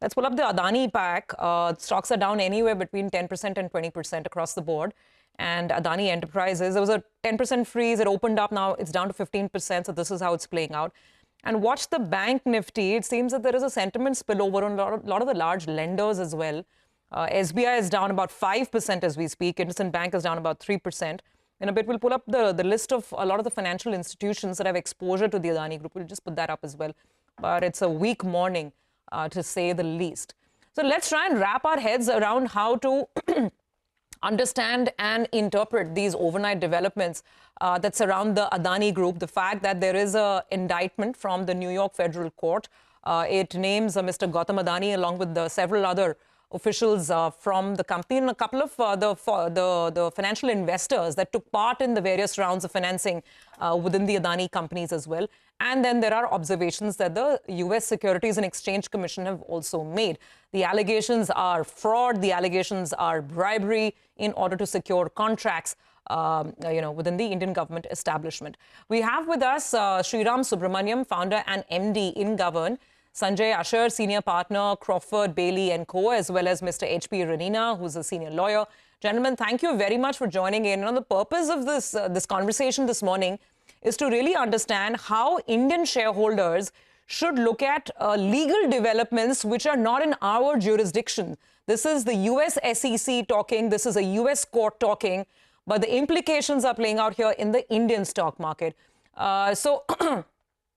Let's pull up the Adani pack. Stocks are down anywhere between 10% and 20% across the board. And Adani Enterprises, there was a 10% freeze. It opened up. Now it's down to 15%. So this is how it's playing out. And watch the bank Nifty. It seems that there is a sentiment spillover on a lot of the large lenders as well. SBI is down about 5% as we speak. IndusInd Bank is down about 3%. In a bit, we'll pull up the list of a lot of the financial institutions that have exposure to the Adani Group. We'll just put that up as well. But it's a weak morning, to say the least. So let's try and wrap our heads around how to understand and interpret these overnight developments that surround the Adani Group. The fact that there is an indictment from the New York Federal Court. It names Mr. Gautam Adani along with several other officials from the company and a couple of the financial investors that took part in the various rounds of financing within the Adani companies as well. And then there are observations that the U.S. Securities and Exchange Commission have also made. The allegations are fraud. The allegations are bribery in order to secure contracts, within the Indian government establishment. We have with us Shriram Subramanian, founder and MD Ingovern. Sanjay Ashar, senior partner, Crowford, Bayley & Co., as well as Mr. HP Ranina, who's a senior lawyer. Gentlemen, thank you very much for joining in. And the purpose of this conversation this morning is to really understand how Indian shareholders should look at legal developments which are not in our jurisdiction. This is the US SEC talking, this is a US court talking, but the implications are playing out here in the Indian stock market.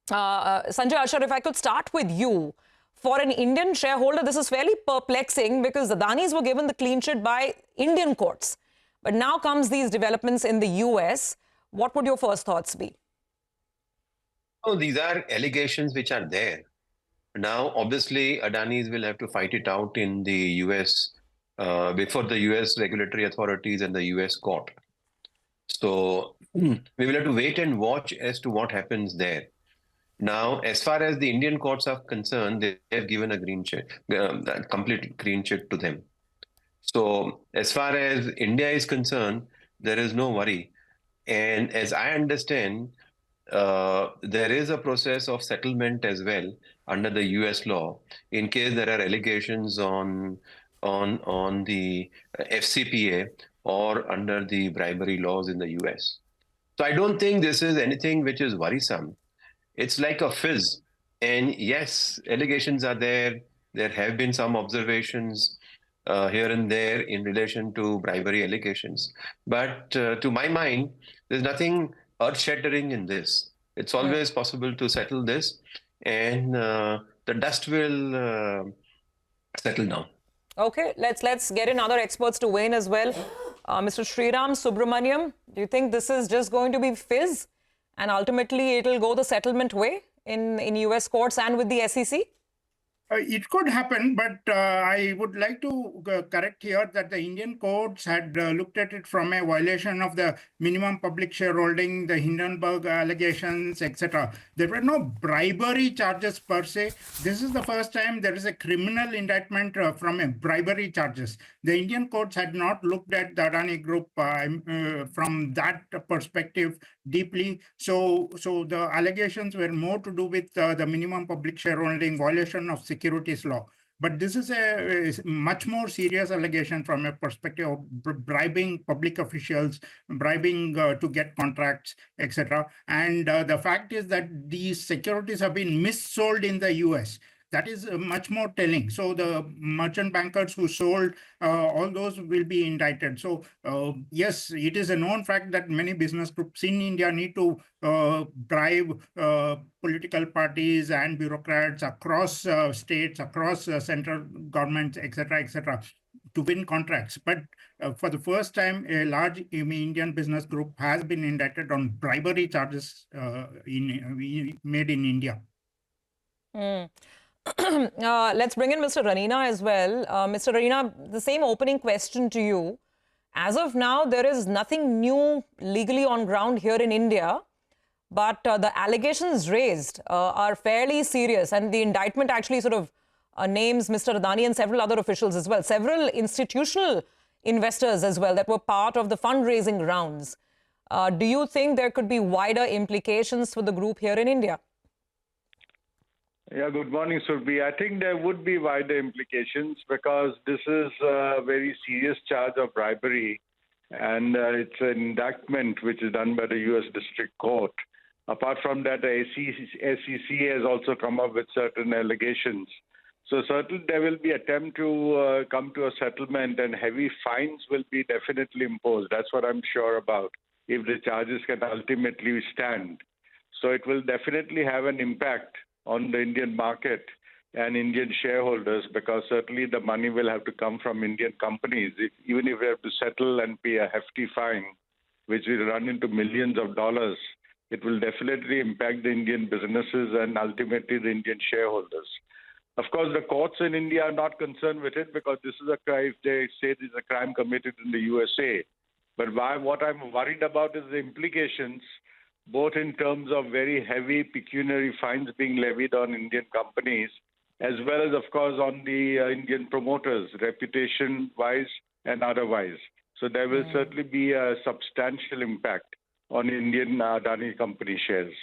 Sanjay Ashar, if I could start with you. For an Indian shareholder, this is fairly perplexing because the Adanis were given the clean sheet by Indian courts. But now comes these developments in the US. What would your first thoughts be? Oh, these are allegations which are there. Now, obviously, Adanis will have to fight it out in the US, before the US regulatory authorities and the US court. So we will have to wait and watch as to what happens there. Now, as far as the Indian courts are concerned, they have given a green check, a complete green check to them. So as far as India is concerned, there is no worry. And as I understand, there is a process of settlement as well under the US law in case there are allegations on the FCPA or under the bribery laws in the US. So I don't think this is anything which is worrisome. It's like a fizz. And yes, allegations are there. There have been some observations here and there in relation to bribery allegations. But to my mind, there's nothing earth-shattering in this. It's always possible to settle this, and the dust will settle down. Okay, let's get in other experts to weigh in as well. Mr. Shriram Subramanian, do you think this is just going to be fizz? And ultimately, it'll go the settlement way in US courts and with the SEC? It could happen, but I would like to correct here that the Indian courts had looked at it from a violation of the minimum public shareholding, the Hindenburg allegations, etc. There were no bribery charges per se. This is the first time there is a criminal indictment from a bribery charges. The Indian courts had not looked at the Adani Group from that perspective deeply. So the allegations were more to do with the minimum public shareholding, violation of securities law. But this is a much more serious allegation from a perspective of bribing public officials, bribing to get contracts, etc. And the fact is that these securities have been missold in the US. That is much more telling. So the merchant bankers who sold all those will be indicted. So yes, it is a known fact that many business groups in India need to bribe political parties and bureaucrats across states, across central governments, etc., to win contracts. But for the first time, a large Indian business group has been indicted on bribery charges made in India. Let's bring in Mr. Ranina as well. Mr. Ranina, the same opening question to you. As of now, there is nothing new legally on ground here in India, but the allegations raised are fairly serious, and the indictment actually sort of names Mr. Adani and several other officials as well, several institutional investors as well that were part of the fundraising rounds. Do you think there could be wider implications for the group here in India? Yeah, good morning, Surbhi. I think there would be wider implications because this is a very serious charge of bribery, and it's an indictment which is done by the U.S. District Court. Apart from that, the SEC has also come up with certain allegations. So certainly there will be attempt to come to a settlement, and heavy fines will be definitely imposed. That's what I'm sure about, if the charges can ultimately stand. So it will definitely have an impact on the Indian market and Indian shareholders, because certainly the money will have to come from Indian companies. Even if we have to settle and pay a hefty fine, which will run into millions of dollars, it will definitely impact the Indian businesses and ultimately the Indian shareholders. Of course, the courts in India are not concerned with it because this is a crime. They say this is a crime committed in the USA. But what I'm worried about is the implications, both in terms of very heavy pecuniary fines being levied on Indian companies, as well as, of course, on the Indian promoters, reputation-wise and otherwise. So there will certainly be a substantial impact on Indian Adani company shares.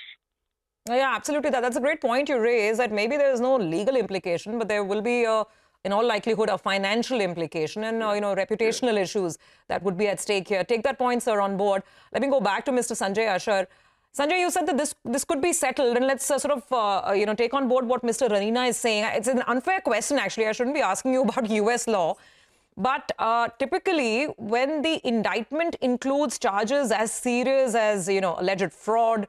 Yeah, absolutely. That's a great point you raise, that maybe there is no legal implication, but there will be, in all likelihood, a financial implication and, reputational issues that would be at stake here. Take that point, sir, on board. Let me go back to Mr. Sanjay Ashar. Sanjay, you said that this could be settled, and let's take on board what Mr. Ranina is saying. It's an unfair question, actually. I shouldn't be asking you about US law. But typically, when the indictment includes charges as serious as, alleged fraud,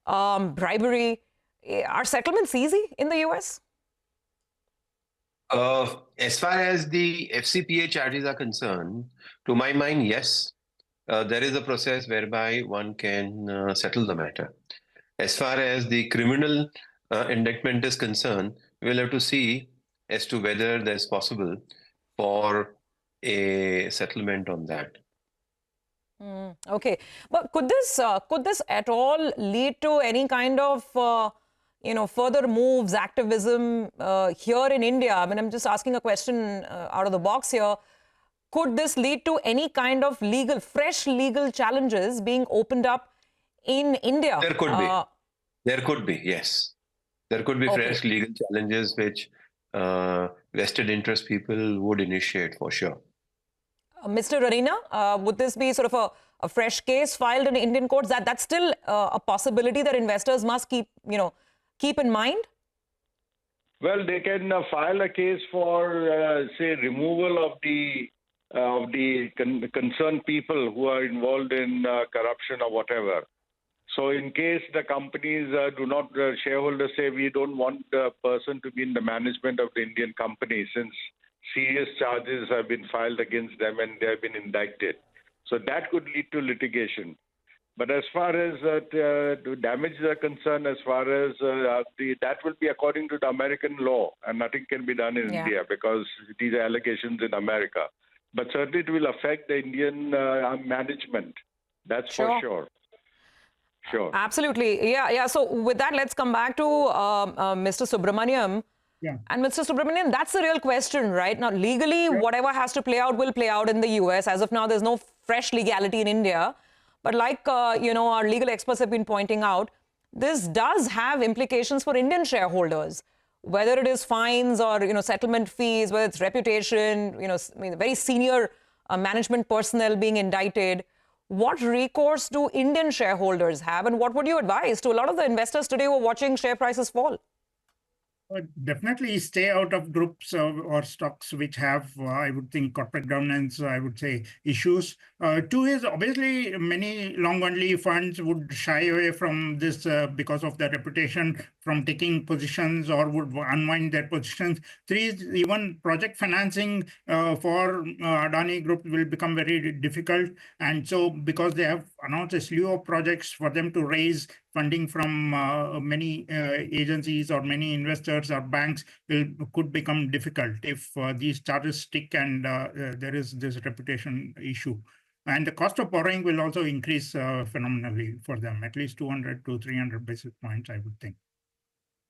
bribery, are settlements easy in the US? As far as the FCPA charges are concerned, to my mind, yes. There is a process whereby one can settle the matter. As far as the criminal indictment is concerned, we'll have to see as to whether there's possible for a settlement on that. Okay, but could this at all lead to any kind of further moves, activism here in India? I mean, I'm just asking a question out of the box here. Could this lead to any kind of fresh legal challenges being opened up in India? There could be. There could be, yes. There could be fresh legal challenges which vested interest people would initiate for sure. Mr. Ranina, would this be sort of a fresh case filed in Indian courts? That's still a possibility that investors must keep in mind? Well, they can file a case for, say, removal of the concerned people who are involved in corruption or whatever. So in case the companies shareholders say we don't want the person to be in the management of the Indian company since serious charges have been filed against them and they have been indicted. So that could lead to litigation. But as far as the damages are concerned, as far as that will be according to the American law, and nothing can be done in India because these are allegations in America. But certainly it will affect the Indian management. That's for sure. Sure. Absolutely. Yeah. So with that, let's come back to Mr. Subramanian. Yeah. And Mr. Subramanian, that's the real question, right? Now, legally, whatever has to play out will play out in the US. As of now, there's no fresh legality in India. But like, our legal experts have been pointing out, this does have implications for Indian shareholders, whether it is fines or, settlement fees, whether it's reputation, very senior management personnel being indicted. What recourse do Indian shareholders have, and what would you advise to a lot of the investors today who are watching share prices fall? Definitely stay out of groups or stocks which have, I would think, corporate governance, I would say, issues. Two is obviously many long-only funds would shy away from this because of their reputation from taking positions or would unwind their positions. Three is even project financing for Adani Group will become very difficult. And so because they have announced a slew of projects for them to raise funding from many agencies or many investors or banks could become difficult if these charges stick and there is this reputation issue. And the cost of borrowing will also increase phenomenally for them, at least 200 to 300 basis points, I would think.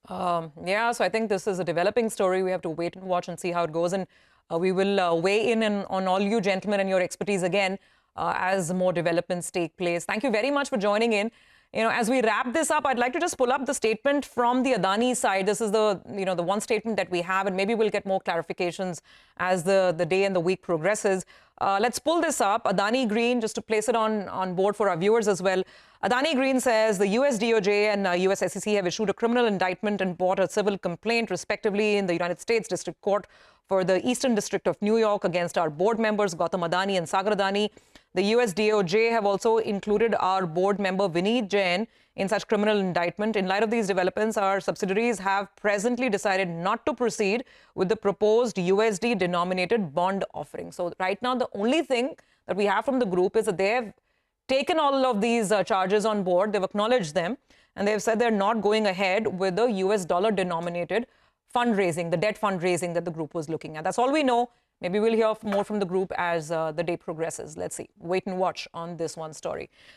So I think this is a developing story. We have to wait and watch and see how it goes. And we will weigh in on all you gentlemen and your expertise again as more developments take place. Thank you very much for joining in. As we wrap this up, I'd like to just pull up the statement from the Adani side. This is the one statement that we have, and maybe we'll get more clarifications as the day and the week progresses. Let's pull this up. Adani Green, just to place it on board for our viewers as well. Adani Green says the US DOJ and US SEC have issued a criminal indictment and brought a civil complaint, respectively, in the United States District Court for the Eastern District of New York against our board members, Gautam Adani and Sagar Adani. The US DOJ have also included our board member, Vineet Jain, in such criminal indictment. In light of these developments, our subsidiaries have presently decided not to proceed with the proposed USD-denominated bond offering. So right now, the only thing that we have from the group is that they have taken all of these charges on board. They've acknowledged them, and they've said they're not going ahead with the US dollar-denominated fundraising, the debt fundraising that the group was looking at. That's all we know. Maybe we'll hear more from the group as the day progresses. Let's see. Wait and watch on this one story.